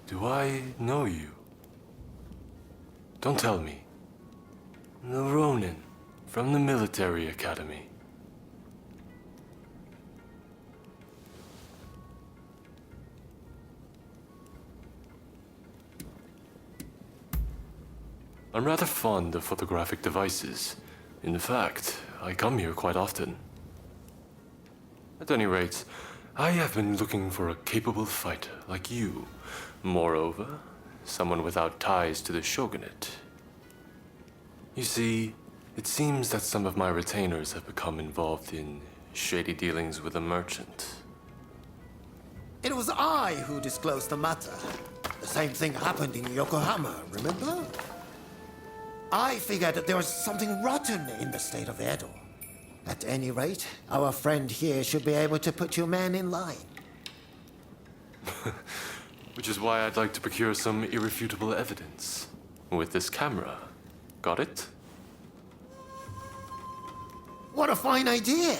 Do I know you? Don't tell me. The Ronin from the military academy. I'm rather fond of photographic devices. In fact, I come here quite often. At any rate, I have been looking for a capable fighter like you. Moreover, someone without ties to the shogunate. You see, it seems that some of my retainers have become involved in shady dealings with a merchant. It was I who disclosed the matter. The same thing happened in Yokohama, remember? I figured that there was something rotten in the state of Edo. At any rate, our friend here should be able to put your man in line. Which is why I'd like to procure some irrefutable evidence. With this camera. Got it? What a fine idea!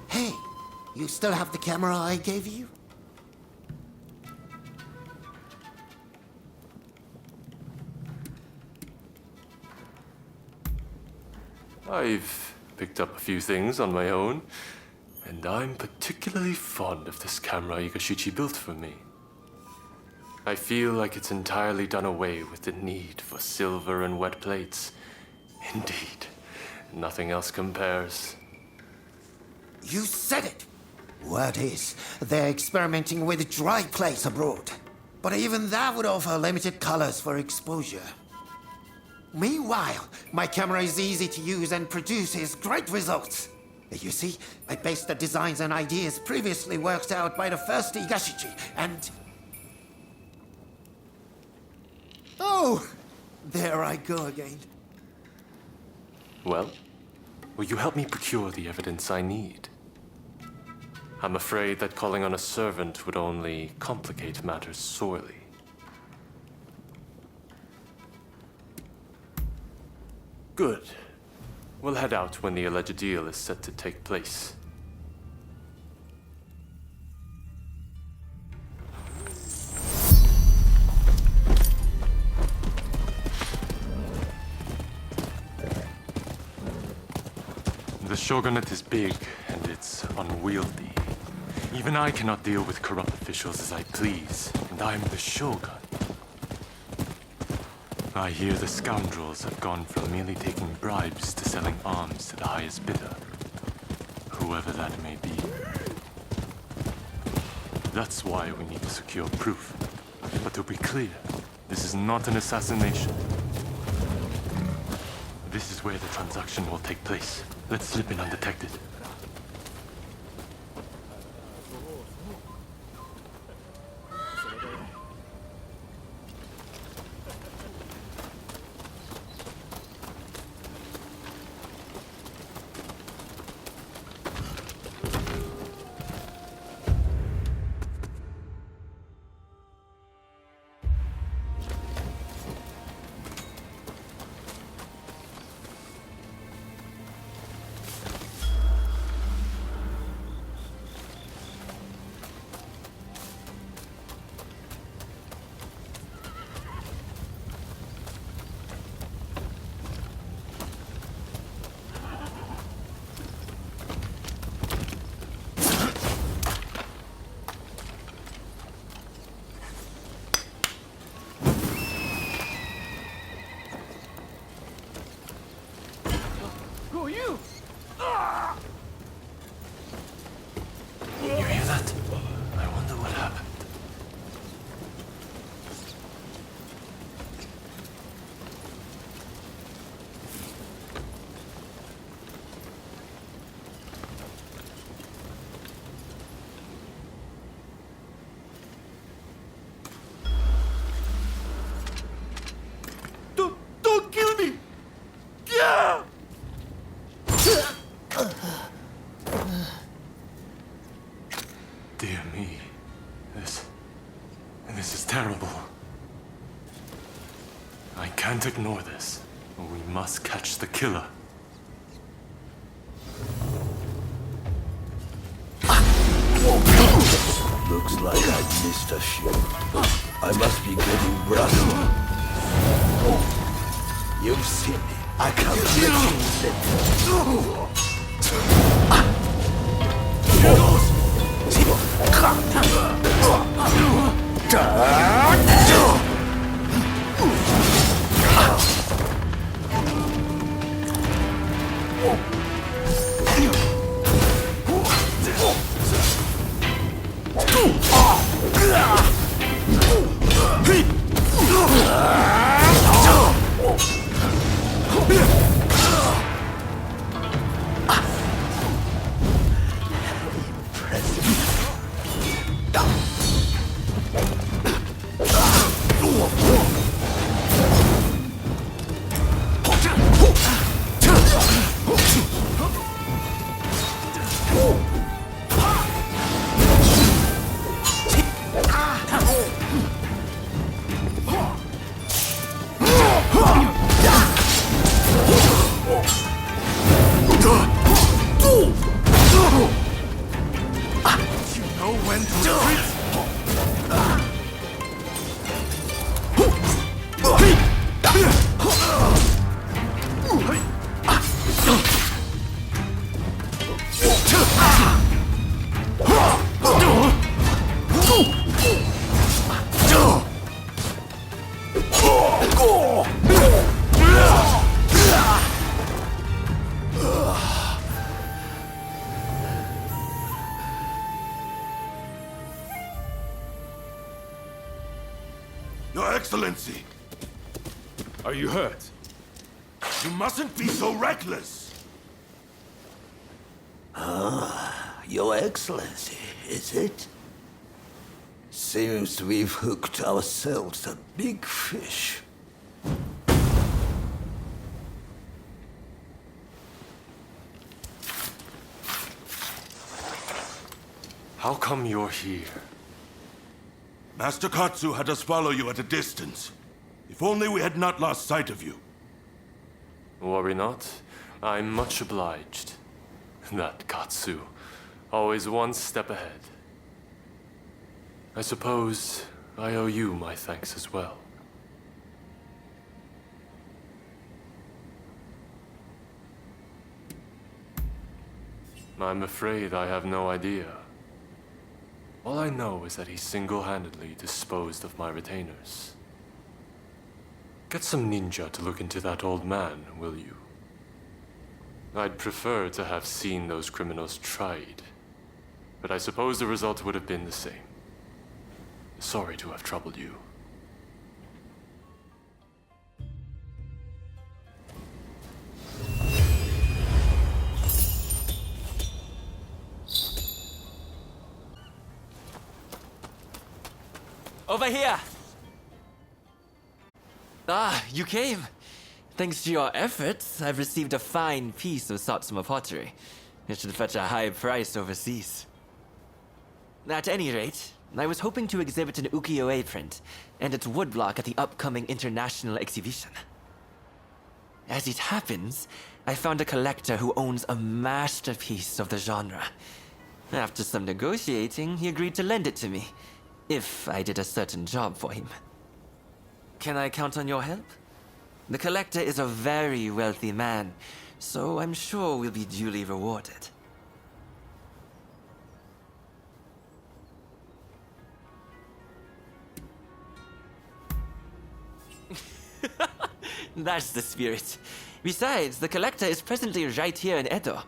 Hey, you still have the camera I gave you? I've picked up a few things on my own, and I'm particularly fond of this camera Igashichi built for me. I feel like it's entirely done away with the need for silver and wet plates. Indeed, nothing else compares. You said it! Word is, they're experimenting with dry plates abroad. But even that would offer limited colors for exposure. Meanwhile, my camera is easy to use and produces great results. You see, I based the designs and ideas previously worked out by the first Igashichi, and... Oh! There I go again. Well, will you help me procure the evidence I need? I'm afraid that calling on a servant would only complicate matters sorely. Good. We'll head out when the alleged deal is set to take place. The shogunate is big, and it's unwieldy. Even I cannot deal with corrupt officials as I please, and I'm the shogun. I hear the scoundrels have gone from merely taking bribes to selling arms to the highest bidder, whoever that may be. That's why we need to secure proof. But to be clear, this is not an assassination. This is where the transaction will take place. Let's slip in undetected. You hear that? I wonder what happened. Don't kill me! Yeah! Dear me. This is terrible. I can't ignore this. We must catch the killer. The Looks like I missed a few. I must be getting rusty. You've seen me. I can't Your Excellency! Are you hurt? You mustn't be so reckless! Your Excellency, is it? Seems we've hooked ourselves a big fish. How come you're here? Master Katsu had us follow you at a distance. If only we had not lost sight of you. Worry not. I'm much obliged. That Katsu. Always one step ahead. I suppose I owe you my thanks as well. I'm afraid I have no idea. All I know is that he single-handedly disposed of my retainers. Get some ninja to look into that old man, will you? I'd prefer to have seen those criminals tried, but I suppose the result would have been the same. Sorry to have troubled you. Over here! Ah, you came. Thanks to your efforts, I've received a fine piece of Satsuma pottery. It should fetch a high price overseas. At any rate, I was hoping to exhibit an ukiyo-e print and its woodblock at the upcoming international exhibition. As it happens, I found a collector who owns a masterpiece of the genre. After some negotiating, he agreed to lend it to me, if I did a certain job for him. Can I count on your help? The collector is a very wealthy man, so I'm sure we'll be duly rewarded. That's the spirit. Besides, the collector is presently right here in Edo.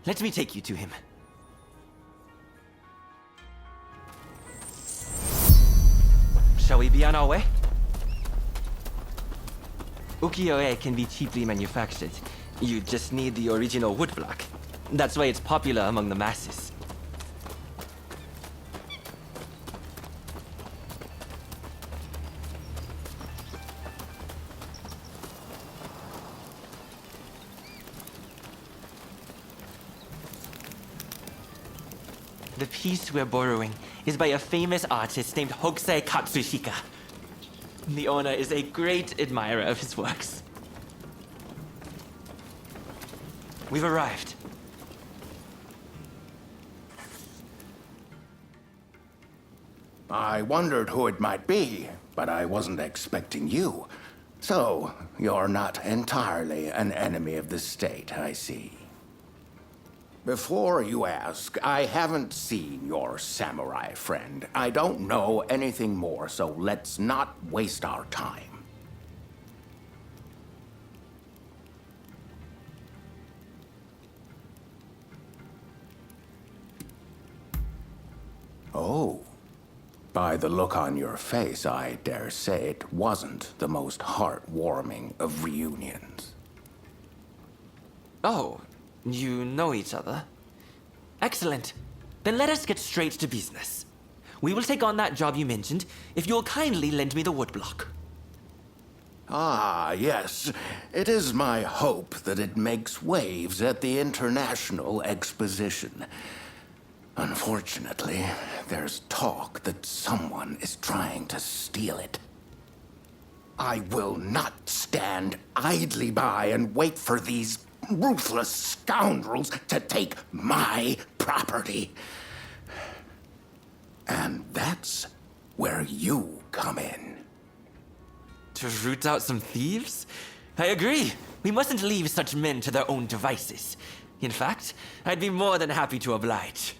Let me take you to him. Shall we be on our way? Ukiyo-e can be cheaply manufactured. You just need the original woodblock. That's why it's popular among the masses. The piece we're borrowing is by a famous artist named Hokusai Katsushika. The owner is a great admirer of his works. We've arrived. I wondered who it might be, but I wasn't expecting you. So, you're not entirely an enemy of the state, I see. Before you ask, I haven't seen your samurai friend. I don't know anything more, so let's not waste our time. Oh. By the look on your face, I dare say it wasn't the most heartwarming of reunions. Oh, you know each other? Excellent. Then let us get straight to business. We will take on that job you mentioned if you'll kindly lend me the woodblock. Ah, yes. It is my hope that it makes waves at the International Exposition. Unfortunately, there's talk that someone is trying to steal it. I will not stand idly by and wait for these ruthless scoundrels to take my property. And that's where you come in. To root out some thieves? I agree. We mustn't leave such men to their own devices. In fact, I'd be more than happy to oblige.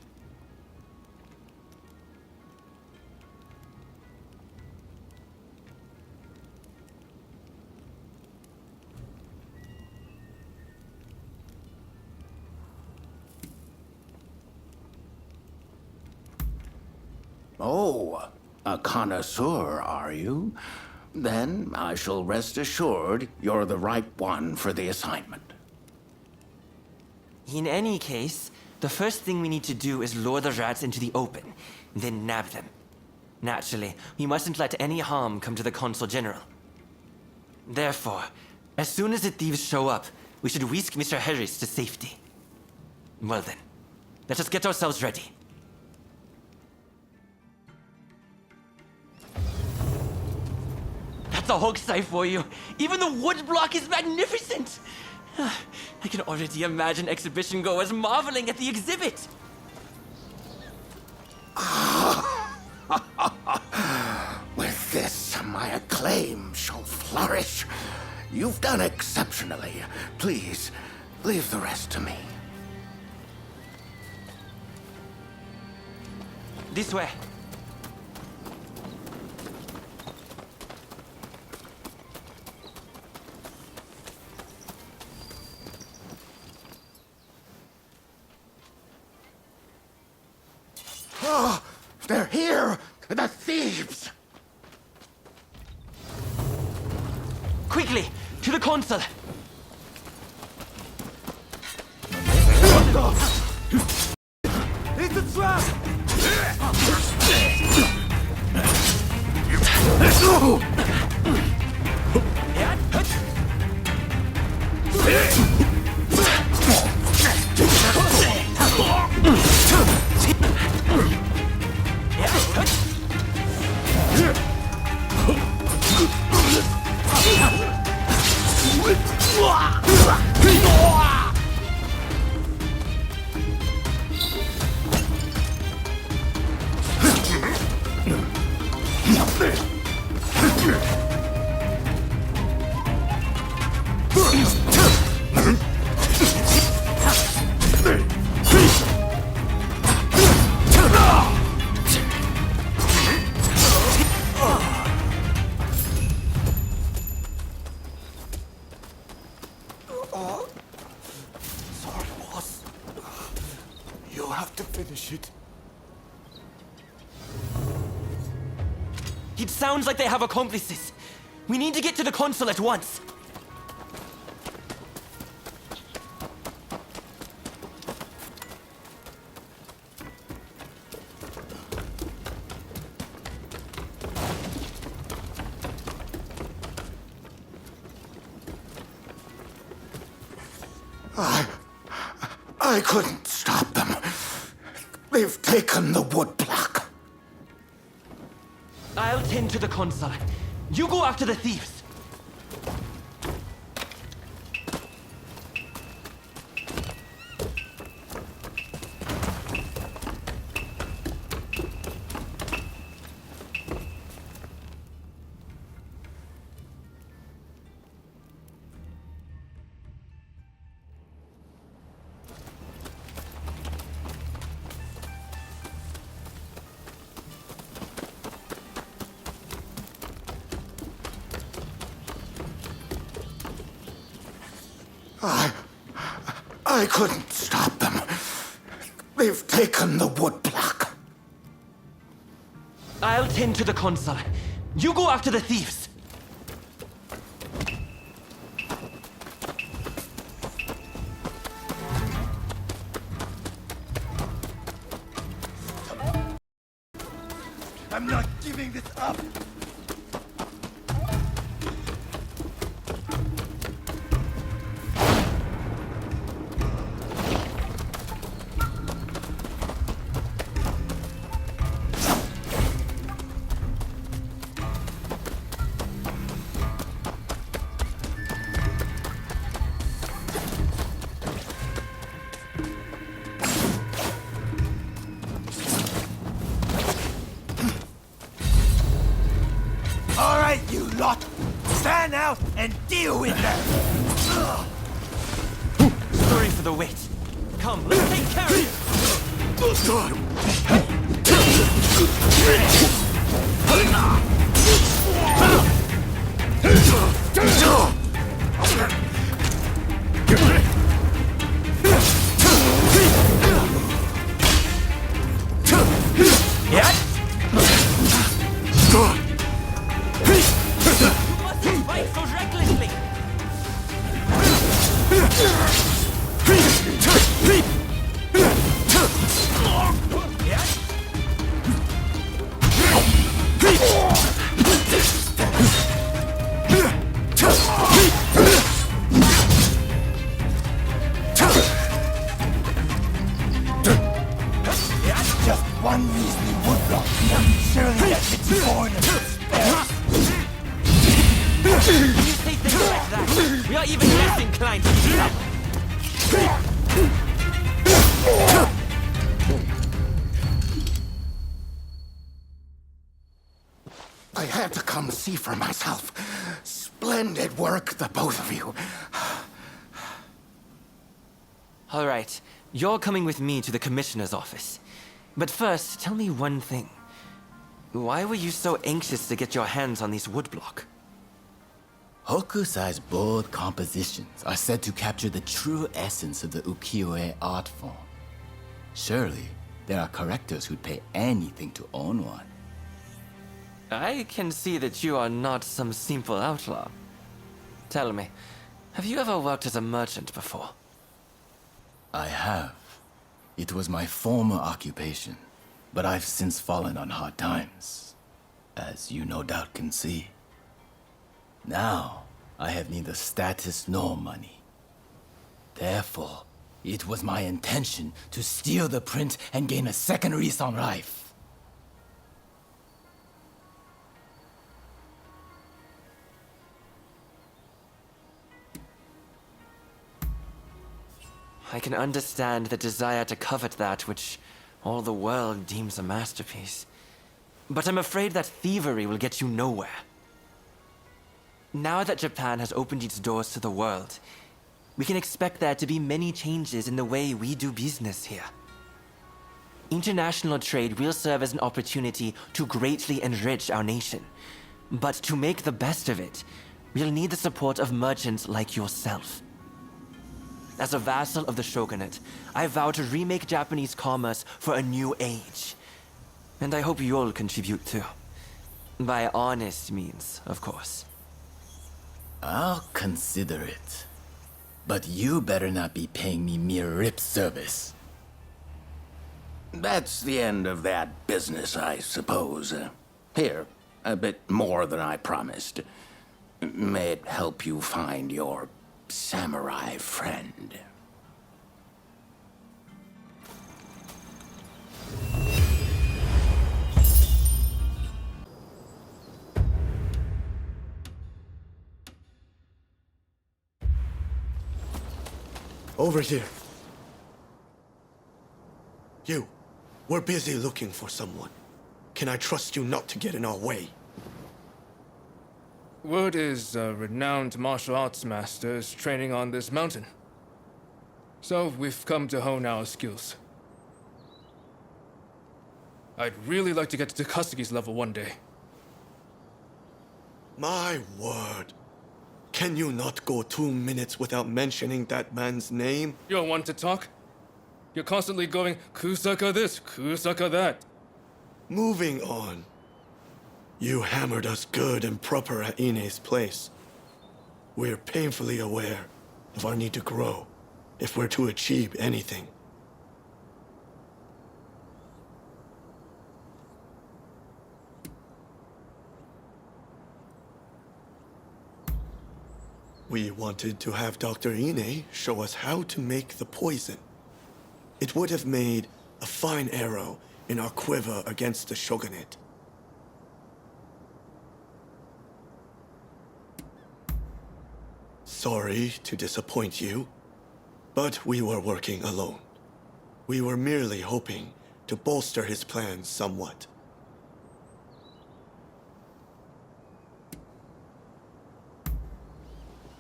Oh, a connoisseur, are you? Then I shall rest assured you're the right one for the assignment. In any case, the first thing we need to do is lure the rats into the open, then nab them. Naturally, we mustn't let any harm come to the Consul General. Therefore, as soon as the thieves show up, we should whisk Mr. Harris to safety. Well then, let us get ourselves ready. That's a hoaxie for you. Even the wood block is magnificent. I can already imagine exhibition goers marveling at the exhibit. With this, my acclaim shall flourish. You've done exceptionally. Please, leave the rest to me. This way. Oh, they're here! The thieves! Quickly, to the consul. It's a trap! Sorry, boss. You have to finish it. It sounds like they have accomplices. We need to get to the consul at once. I couldn't stop them. They've taken the wood block. I'll tend to the consul. You go after the thieves. I couldn't stop them. They've taken the woodblock. I'll tend to the console. You go after the thieves. I'm not giving this up! All right, you lot! Stand out and deal with them! Sorry for the wait. Come, let's take care of you. Fight so recklessly. Just one measly woodblock. Surely that fits more than When you say things like that, we are even less inclined to do that. I had to come see for myself. Splendid work, the both of you. All right, you're coming with me to the commissioner's office. But first, tell me one thing. Why were you so anxious to get your hands on these woodblock? Hokusai's bold compositions are said to capture the true essence of the ukiyo-e art form. Surely, there are collectors who'd pay anything to own one. I can see that you are not some simple outlaw. Tell me, have you ever worked as a merchant before? I have. It was my former occupation, but I've since fallen on hard times, as you no doubt can see. Now, I have neither status nor money. Therefore, it was my intention to steal the print and gain a second lease on life. I can understand the desire to covet that which all the world deems a masterpiece. But I'm afraid that thievery will get you nowhere. Now that Japan has opened its doors to the world, we can expect there to be many changes in the way we do business here. International trade will serve as an opportunity to greatly enrich our nation. But to make the best of it, we'll need the support of merchants like yourself. As a vassal of the shogunate, I vow to remake Japanese commerce for a new age. And I hope you'll contribute too. By honest means, of course. I'll consider it. But you better not be paying me mere lip service. That's the end of that business, I suppose. Here, a bit more than I promised. May it help you find your samurai friend. Over here. You. We're busy looking for someone. Can I trust you not to get in our way? Word is a renowned martial arts master is training on this mountain. So we've come to hone our skills. I'd really like to get to Takasagi's level one day. My word. Can you not go 2 minutes without mentioning that man's name? You don't want to talk? You're constantly going, Kusaka this, Kusaka that. Moving on. You hammered us good and proper at Ine's place. We're painfully aware of our need to grow if we're to achieve anything. We wanted to have Dr. Ine show us how to make the poison. It would have made a fine arrow in our quiver against the shogunate. Sorry to disappoint you, but we were working alone. We were merely hoping to bolster his plans somewhat.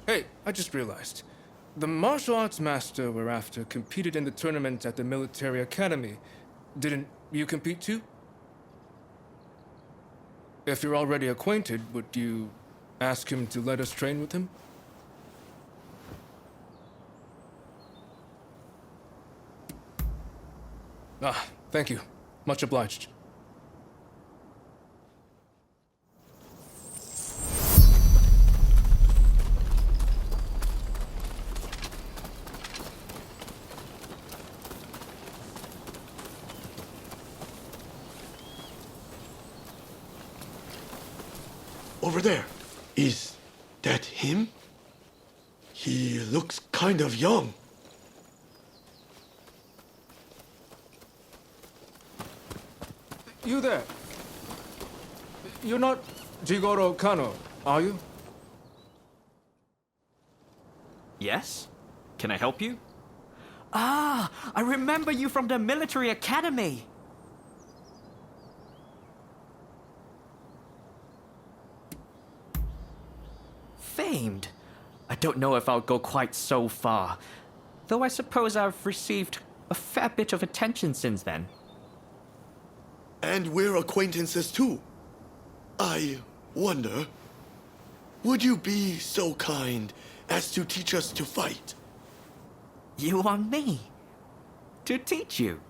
Hey, I just realized. The martial arts master we're after competed in the tournament at the military academy. Didn't you compete too? If you're already acquainted, would you ask him to let us train with him? Ah, thank you. Much obliged. Over there. Is that him? He looks kind of young. You there. You're not Jigoro Kano, are you? Yes? Can I help you? Ah, I remember you from the military academy. Famed. I don't know if I'll go quite so far, though I suppose I've received a fair bit of attention since then. And we're acquaintances too. I wonder, would you be so kind as to teach us to fight? You want me to teach you?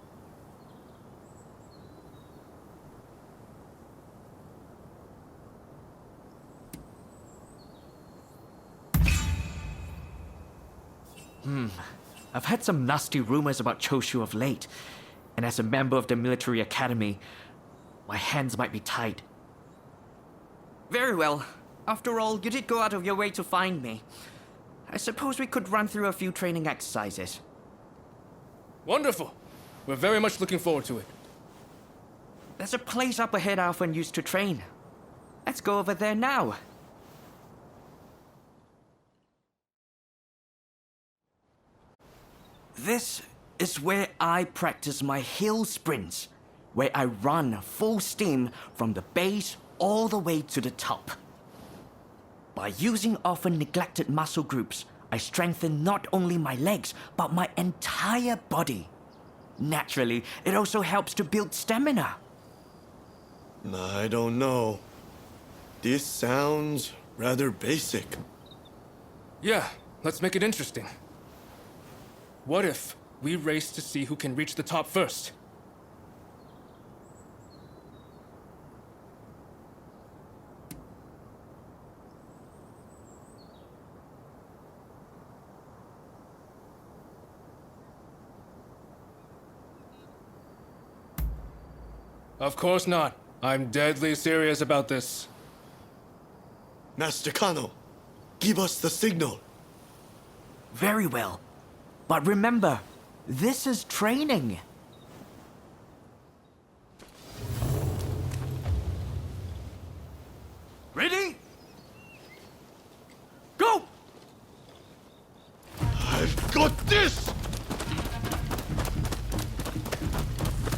I've had some nasty rumors about Choshu of late, and as a member of the military academy, my hands might be tied. Very well. After all, you did go out of your way to find me. I suppose we could run through a few training exercises. Wonderful. We're very much looking forward to it. There's a place up ahead I often used to train. Let's go over there now. This is where I practice my hill sprints, where I run full steam from the base all the way to the top. By using often neglected muscle groups, I strengthen not only my legs, but my entire body. Naturally, it also helps to build stamina. I don't know. This sounds rather basic. Yeah, let's make it interesting. What if we race to see who can reach the top first? Of course not. I'm deadly serious about this. Master Kano, give us the signal. Very well. But remember, this is training. Ready? Go! I've got this!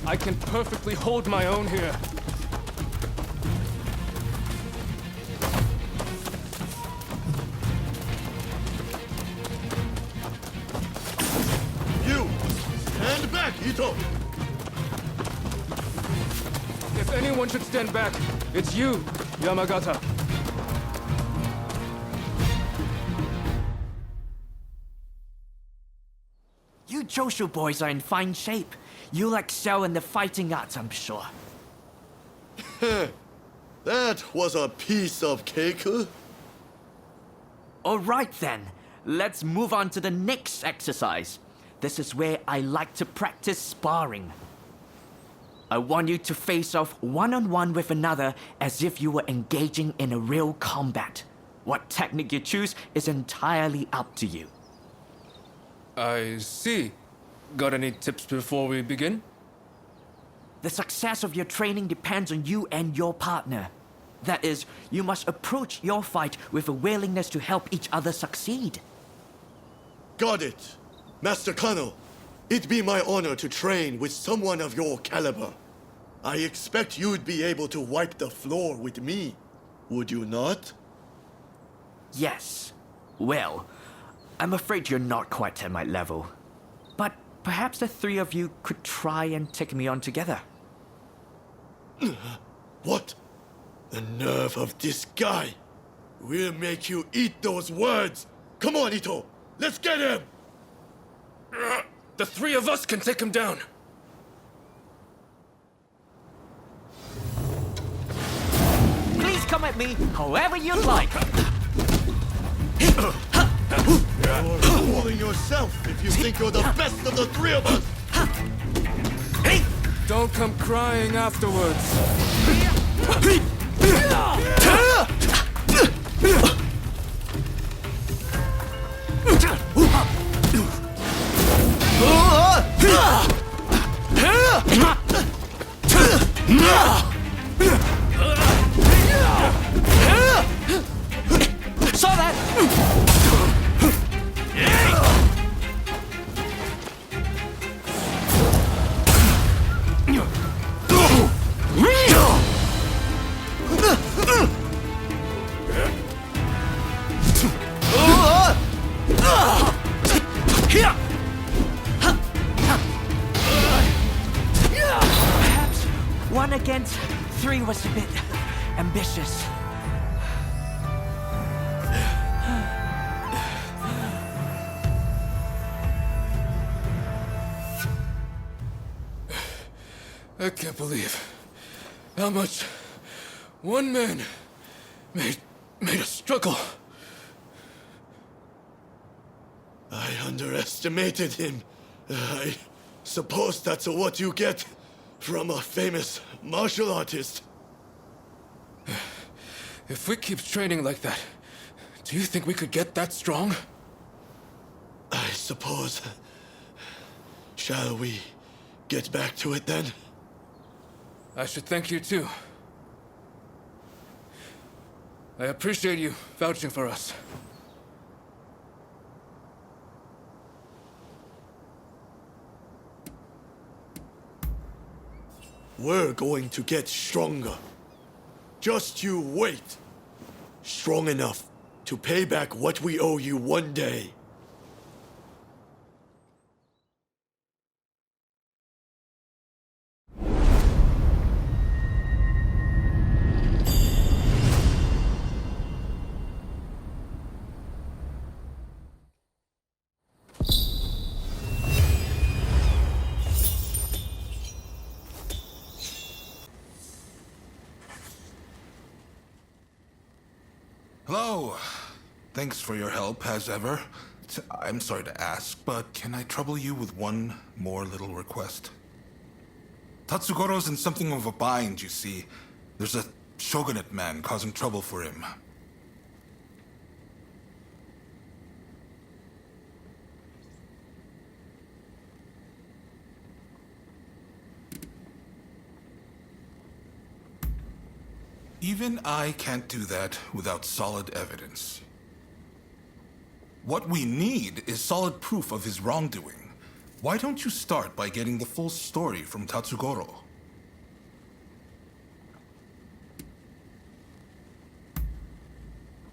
I can perfectly hold my own here. You! Stand back, Ito! If anyone should stand back, it's you, Yamagata. Joshu boys are in fine shape. You'll excel in the fighting arts, I'm sure. That was a piece of cake, huh? All right then, let's move on to the next exercise. This is where I like to practice sparring. I want you to face off one-on-one with another as if you were engaging in a real combat. What technique you choose is entirely up to you. I see. Got any tips before we begin? The success of your training depends on you and your partner. That is, you must approach your fight with a willingness to help each other succeed. Got it. Master Kano, it'd be my honor to train with someone of your caliber. I expect you'd be able to wipe the floor with me, would you not? Yes. Well, I'm afraid you're not quite at my level. But perhaps the three of you could try and take me on together. What? The nerve of this guy! We'll make you eat those words! Come on, Ito! Let's get him! The three of us can take him down. Please come at me however you like. You're fooling yourself if you think you're the best of the three of us! Don't come crying afterwards. Saw that! Perhaps 1 against 3 was a bit ambitious. I can't believe how much one man made us struggle. I underestimated him. I suppose that's what you get from a famous martial artist. If we keep training like that, do you think we could get that strong? I suppose. Shall we get back to it then? I should thank you too. I appreciate you vouching for us. We're going to get stronger. Just you wait. Strong enough to pay back what we owe you one day. Hello. Thanks for your help, as ever. I'm sorry to ask, but can I trouble you with one more little request? Tatsugoro's in something of a bind, you see. There's a shogunate man causing trouble for him. Even I can't do that without solid evidence. What we need is solid proof of his wrongdoing. Why don't you start by getting the full story from Tatsugoro?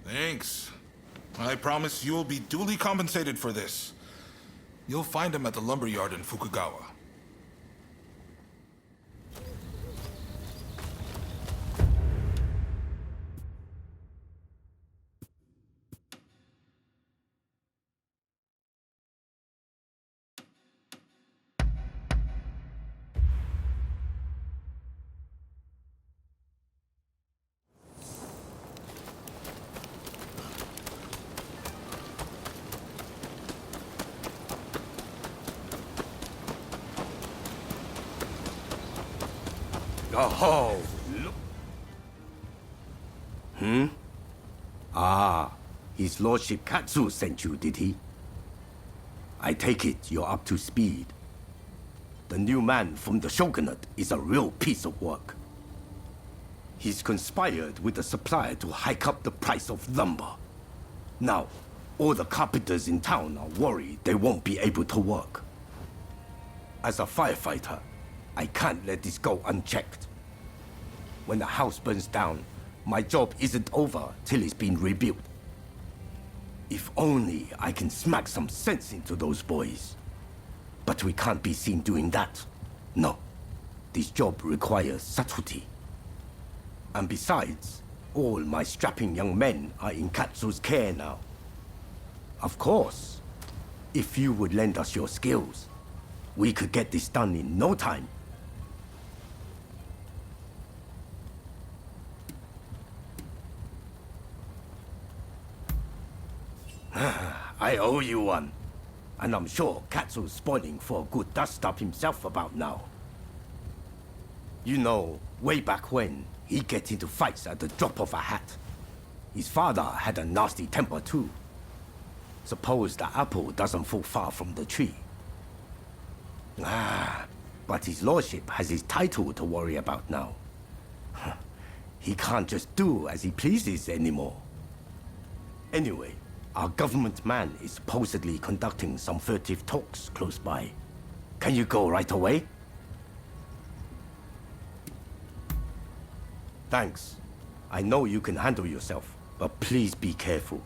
Thanks. I promise you'll be duly compensated for this. You'll find him at the lumberyard in Fukugawa. Oh, look. Ah, His Lordship Katsu sent you, did he? I take it you're up to speed. The new man from the shogunate is a real piece of work. He's conspired with the supplier to hike up the price of lumber. Now, all the carpenters in town are worried they won't be able to work. As a firefighter, I can't let this go unchecked. When the house burns down, my job isn't over till it's been rebuilt. If only I can smack some sense into those boys. But we can't be seen doing that. No. This job requires subtlety. And besides, all my strapping young men are in Katsu's care now. Of course, if you would lend us your skills, we could get this done in no time. I owe you one. And I'm sure Katsu's spoiling for a good dust-up himself about now. You know, way back when, he'd get into fights at the drop of a hat. His father had a nasty temper too. Suppose the apple doesn't fall far from the tree. But his lordship has his title to worry about now. He can't just do as he pleases anymore. Anyway, our government man is supposedly conducting some furtive talks close by. Can you go right away? Thanks. I know you can handle yourself, but please be careful.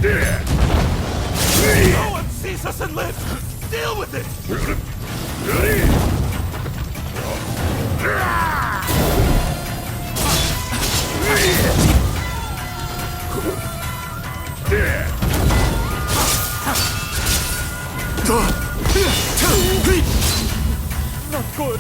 here! No one sees us and lives! Deal with it! Not good!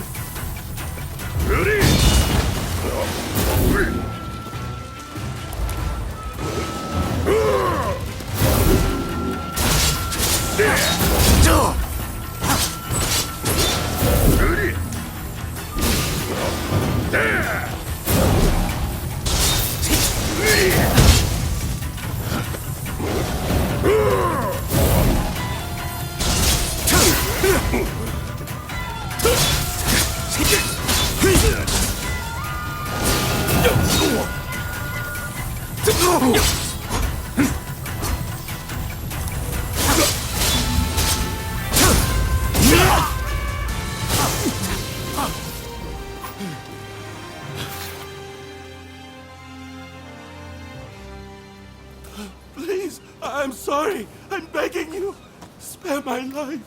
Please, I'm sorry. I'm begging you. Spare my life.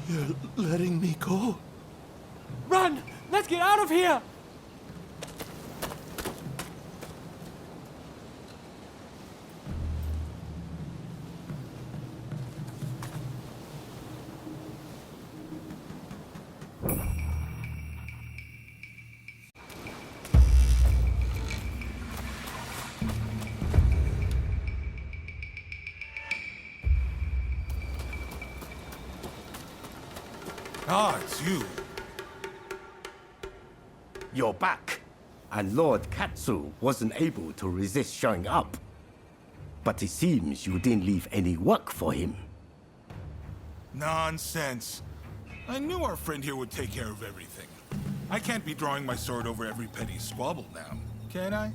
You're letting me go? Run! Let's get out of here! Ah, it's you. You're back. And Lord Katsu wasn't able to resist showing up. But it seems you didn't leave any work for him. Nonsense. I knew our friend here would take care of everything. I can't be drawing my sword over every petty squabble now, can I?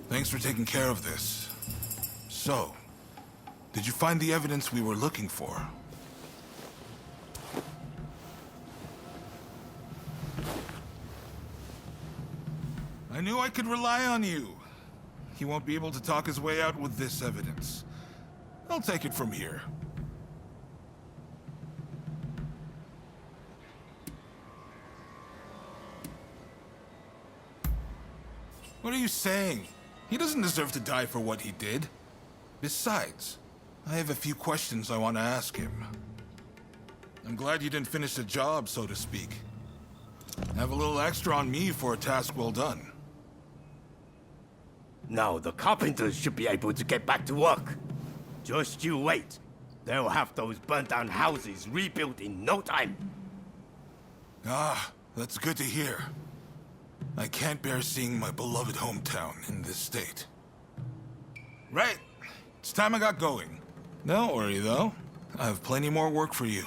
Thanks for taking care of this. So, did you find the evidence we were looking for? I knew I could rely on you. He won't be able to talk his way out with this evidence. I'll take it from here. What are you saying? He doesn't deserve to die for what he did. Besides, I have a few questions I want to ask him. I'm glad you didn't finish the job, so to speak. Have a little extra on me for a task well done. Now the carpenters should be able to get back to work. Just you wait. They'll have those burnt-down houses rebuilt in no time. Ah, that's good to hear. I can't bear seeing my beloved hometown in this state. Right. It's time I got going. Don't worry, though. I have plenty more work for you.